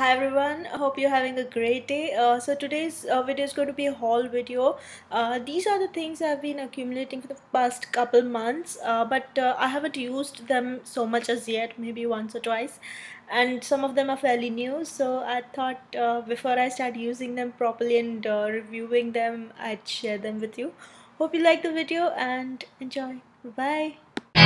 Hi everyone, I hope you're having a great day. So today's video is going to be a haul video. These are the things I've been accumulating for the past couple months, but I haven't used them so much as yet, maybe once or twice. And some of them are fairly new, so I thought before I start using them properly and reviewing them, I'd share them with you. Hope you like the video and enjoy. Bye. I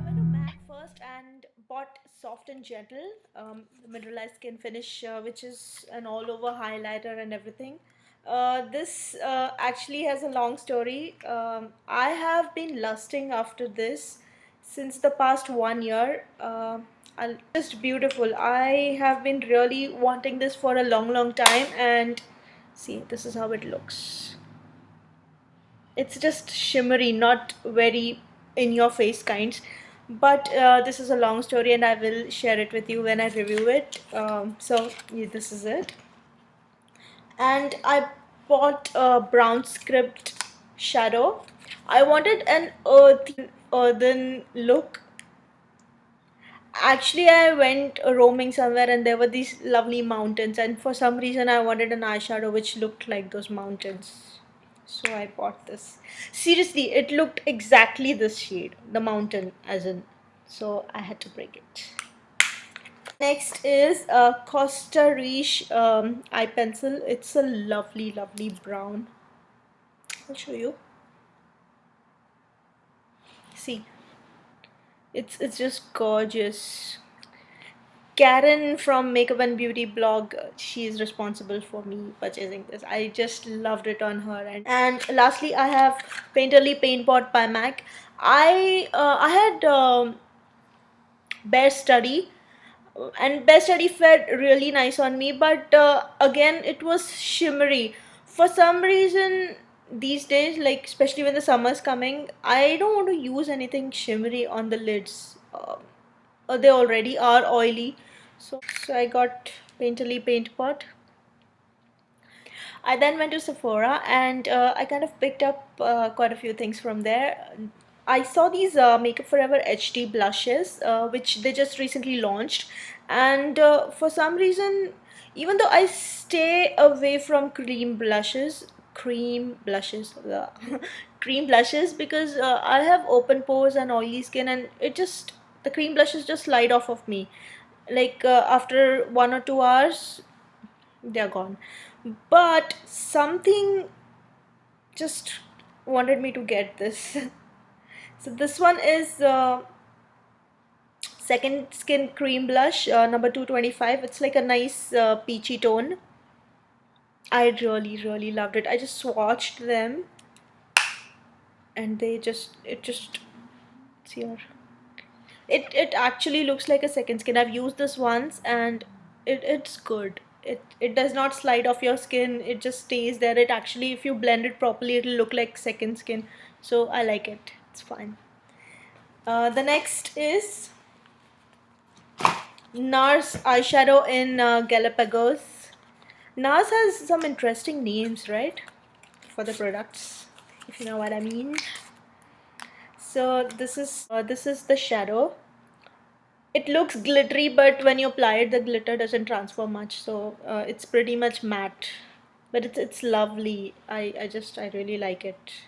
went to MAC first and bought Soft and Gentle, the mineralized skin finish, which is an all over highlighter and everything. This actually has a long story. I have been lusting after this since the past 1 year. Just beautiful. I have been really wanting this for a long time, and see, this is how it looks. It's just shimmery, not very in your face kinds, but this is a long story and I will share it with you when I review it. So yeah, this is it. And I bought a brown script shadow. I wanted an earthen look. Actually, I went roaming somewhere and there were these lovely mountains, and for some reason, I wanted an eyeshadow which looked like those mountains. So I bought this. Seriously, it looked exactly this shade, the mountain, as in. So I had to break it. Next is a Costa Riche eye pencil. It's a lovely brown. I'll show you. See, it's just gorgeous. Karen from Makeup and Beauty blog, she is responsible for me purchasing this. I just loved it on her. And lastly, I have Painterly Paint Pot by MAC. I had Bare Study, and Bare Study felt really nice on me, but again, it was shimmery. For some reason, these days, like especially when the summer's coming, I don't want to use anything shimmery on the lids. They already are oily, so I got Painterly Paint Pot. I then went to Sephora and I kind of picked up quite a few things from there. I saw these Makeup Forever HD blushes, which they just recently launched, and for some reason, even though I stay away from cream blushes, cream blushes, because I have open pores and oily skin, and the cream blushes just slide off of me. Like after 1 or 2 hours, they're gone. But something just wanted me to get this. So this one is Second Skin Cream Blush, number 225. It's like a nice peachy tone. I really loved it. I just swatched them and it just, it's here. It actually looks like a Second Skin. I've used this once and it's good. It does not slide off your skin. It just stays there. It actually, if you blend it properly, it'll look like Second Skin. So I like it. It's fine. The next is NARS eyeshadow in Galapagos. NARS has some interesting names, right? For the products, if you know what I mean. So this is the shadow. It looks glittery, but when you apply it, the glitter doesn't transfer much, so it's pretty much matte. But it's lovely. I really like it.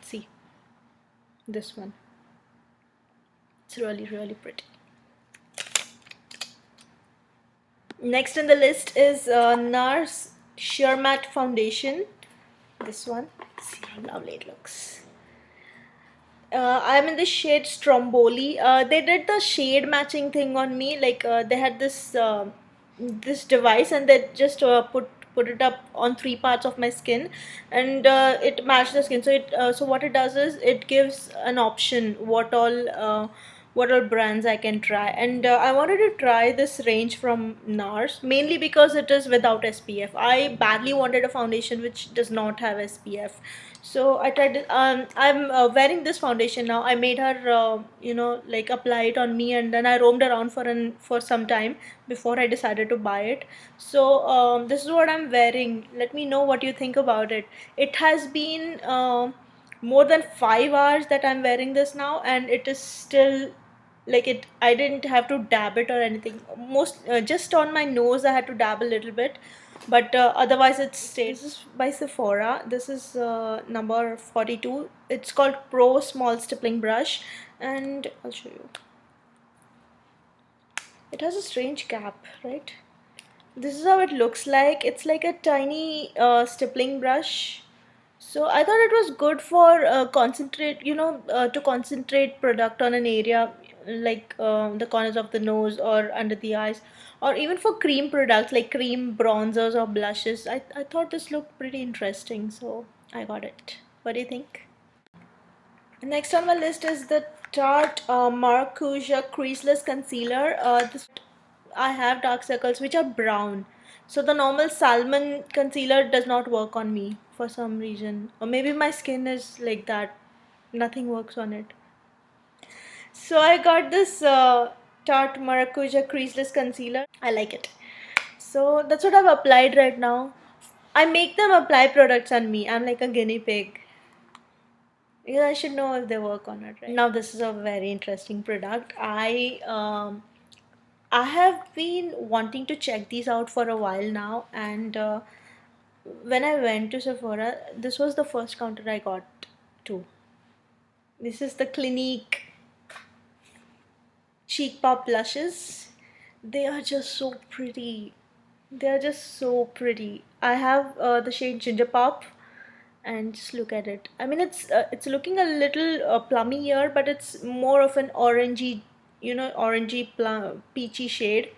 See, this one. It's really pretty. Next in the list is NARS Sheer Matte Foundation. This one. See how lovely it looks. I'm in the shade Stromboli. They did the shade matching thing on me. Like they had this device and they just put it up on 3 parts of my skin, and it matched the skin. So what it does is it gives an option what all brands I can try, and I wanted to try this range from NARS mainly because it is without SPF. I badly wanted a foundation which does not have SPF, so I tried it. I'm wearing this foundation now. I made her, like apply it on me, and then I roamed around for some time before I decided to buy it. So this is what I'm wearing. Let me know what you think about it. It has been more than 5 hours that I'm wearing this now, and it is still like it. I didn't have to dab it or anything. Just on my nose, I had to dab a little bit, but otherwise it stayed. This is by Sephora. This is number 42. It's called Pro Small Stippling Brush, and I'll show you. It has a strange cap, right? This is how it looks like. It's like a tiny stippling brush. So I thought it was good for to concentrate product on an area like the corners of the nose or under the eyes, or even for cream products like cream bronzers or blushes. I thought this looked pretty interesting, so I got it. What do you think? Next on my list is the Tarte Maracuja Creaseless Concealer. I have dark circles which are brown. So the normal salmon concealer does not work on me for some reason. Or maybe my skin is like that. Nothing works on it. So I got this Tarte Maracuja Creaseless Concealer. I like it. So that's what I've applied right now. I make them apply products on me. I'm like a guinea pig. Yeah, I should know if they work on it, right? Now this is a very interesting product. I have been wanting to check these out for a while now, and when I went to Sephora, this was the first counter I got to. This is the Clinique Cheek Pop blushes. They are just so pretty. They are just so pretty. I have the shade Ginger Pop, and just look at it. I mean, it's looking a little plummy here, but it's more of an orangey, orangey plum peachy shade.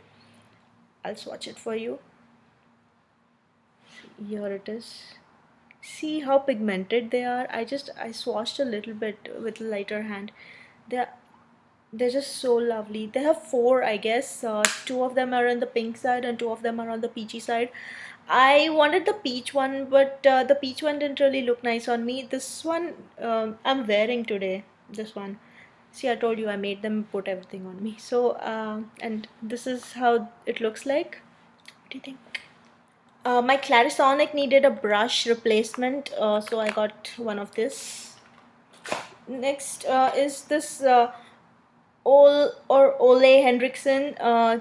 I'll swatch it for you. Here it is. See how pigmented they are. I swatched a little bit with a lighter hand. They're they're just so lovely. They have four, I guess. Two of them are on the pink side and two of them are on the peachy side. I wanted the peach one, but the peach one didn't really look nice on me. This one I'm wearing today. This one. See, I told you I made them put everything on me. So, and this is how it looks like. What do you think? My Clarisonic needed a brush replacement, so I got one of this. Next is this Ole Hendrickson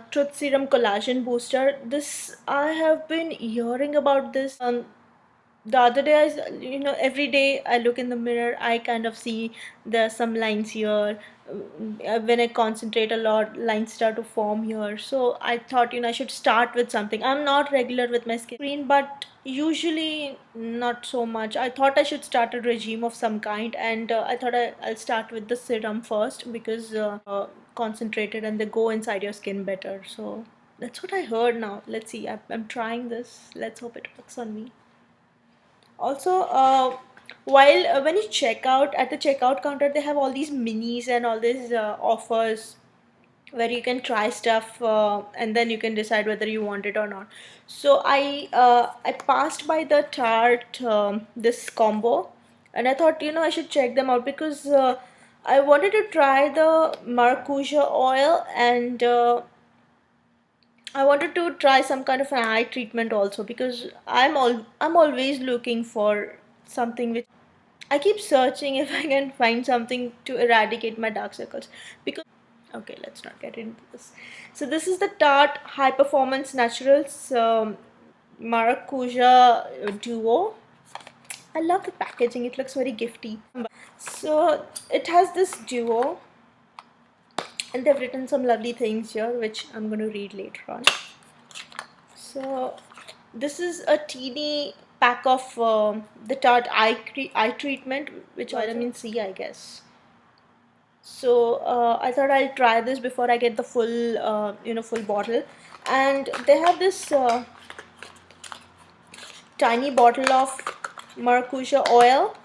Truth Serum Collagen Booster. This I have been hearing about this. The other day, every day I look in the mirror, I kind of see there are some lines here. When I concentrate a lot, lines start to form here. So I thought, I should start with something. I'm not regular with my skin, but usually not so much. I thought I should start a regime of some kind, and I thought I'll start with the serum first because concentrated and they go inside your skin better. So that's what I heard now. Let's see. I'm trying this. Let's hope it works on me. Also, while when you check out at the checkout counter, they have all these minis and all these offers where you can try stuff and then you can decide whether you want it or not. So I passed by the Tarte this combo, and I thought I should check them out because I wanted to try the Maracuja oil, and I wanted to try some kind of an eye treatment also because I'm always looking for something which I keep searching if I can find something to eradicate my dark circles. Because okay, let's not get into this. So this is the Tarte High Performance Naturals Maracuja Duo. I love the packaging. It looks very gifty. So it has this duo, and they've written some lovely things here which I'm going to read later on. So this is a teeny pack of the Tarte eye treatment, which vitamin C, I guess. So I thought I'll try this before I get the full bottle. And they have this tiny bottle of Maracuja oil,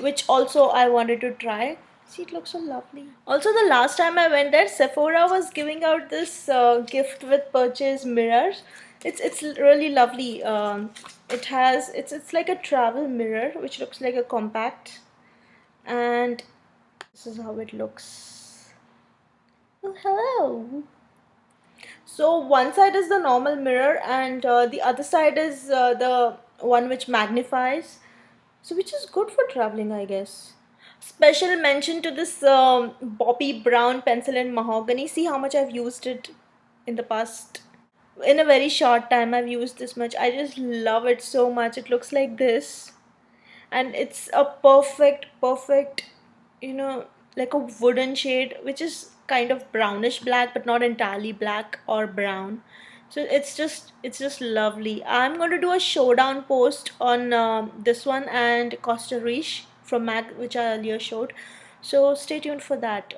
which also I wanted to try. See, it looks so lovely. Also, the last time I went there, Sephora was giving out this gift with purchase mirrors. It's really lovely. It's like a travel mirror, which looks like a compact, and this is how it looks. Oh, hello. So one side is the normal mirror, and the other side is the one which magnifies. So which is good for traveling, I guess. Special mention to this Bobby Brown pencil in mahogany. See how much I've used it in the past. In a very short time, I've used this much. I just love it so much. It looks like this, and it's a perfect, you know, like a wooden shade, which is kind of brownish black, but not entirely black or brown. So it's just lovely. I'm going to do a showdown post on this one and Costa Riche from MAC, which I earlier showed. So stay tuned for that.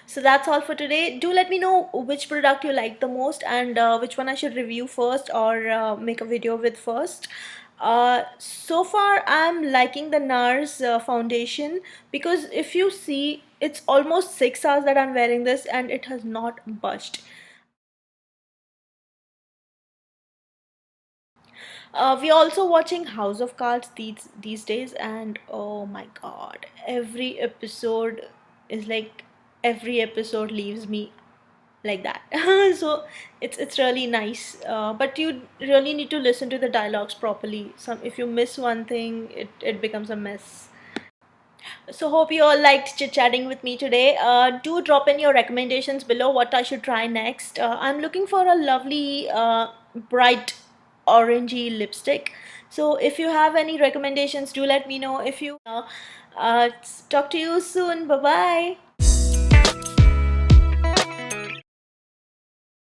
So that's all for today. Do let me know which product you like the most and which one I should review first or make a video with first. So far, I'm liking the NARS foundation because if you see, it's almost 6 hours that I'm wearing this and it has not budged. We're also watching House of Cards these days, and oh my god, every episode leaves me like that. So it's really nice, but you really need to listen to the dialogues properly. Some if you miss one thing, it becomes a mess. So hope you all liked chit chatting with me today. Do drop in your recommendations below what I should try next. I'm looking for a lovely bright orangey lipstick. So if you have any recommendations, do let me know. If you talk to you soon. Bye bye.